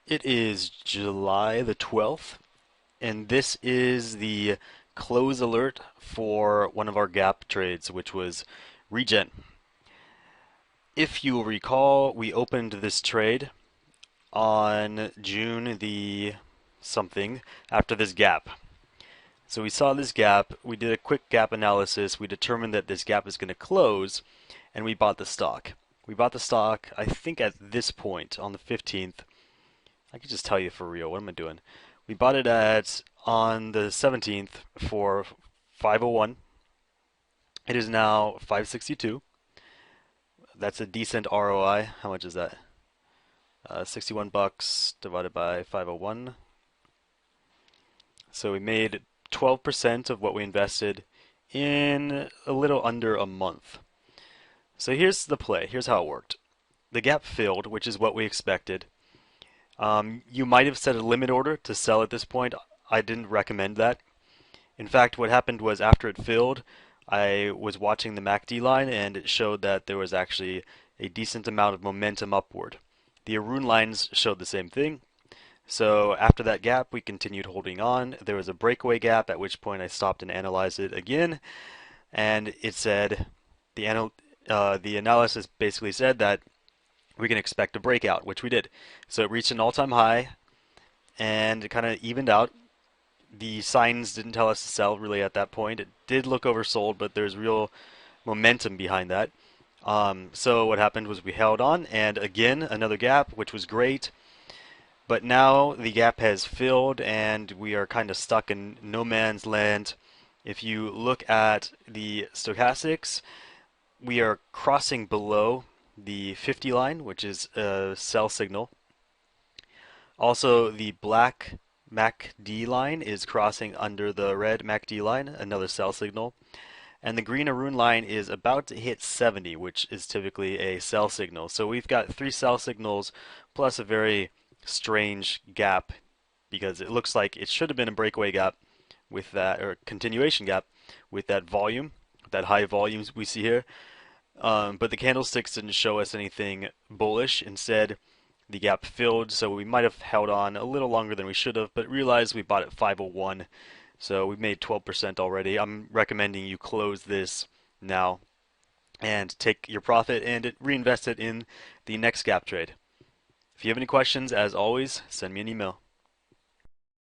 It is July the 12th, and this is the close alert for one of our gap trades, which was REGN. If you will recall, we opened this trade on June the something after this gap. So we saw this gap, we did a quick gap analysis, we determined that this gap is going to close, and we bought the stock. We bought the stock, I think at this point, on the 15th. I could just tell you for real. What am I doing? We bought it at on the 17th for 501. It is now 562. That's a decent ROI. How much is that? 61 bucks divided by 501. So we made 12% of what we invested in a little under a month. So here's the play. Here's how it worked. The gap filled, which is what we expected. You might have set a limit order to sell at this point. I didn't recommend that. In fact, what happened was after it filled, I was watching the MACD line and it showed that there was actually a decent amount of momentum upward. The Arun lines showed the same thing. So after that gap, we continued holding on. There was a breakaway gap, at which point I stopped and analyzed it again. And it said, the analysis basically said that we can expect a breakout, which we did. So it reached an all-time high and it kind of evened out. The signs didn't tell us to sell really at that point. It did look oversold, but there's real momentum behind that. So what happened was we held on, and again, another gap, which was great. But now the gap has filled, and we are kind of stuck in no man's land. If you look at the stochastics, we are crossing below the 50 line, which is a sell signal. Also, the black MACD line is crossing under the red MACD line, another sell signal. And the green Arun line is about to hit 70, which is typically a sell signal. So we've got three sell signals plus a very strange gap because it looks like it should have been a breakaway gap with that, or continuation gap with that volume, that high volumes we see here. But the candlesticks didn't show us anything bullish. Instead, the gap filled, so we might have held on a little longer than we should have, but realized we bought at 501. So we made 12% already. I'm recommending you close this now and take your profit and reinvest it in the next gap trade. If you have any questions, as always, send me an email.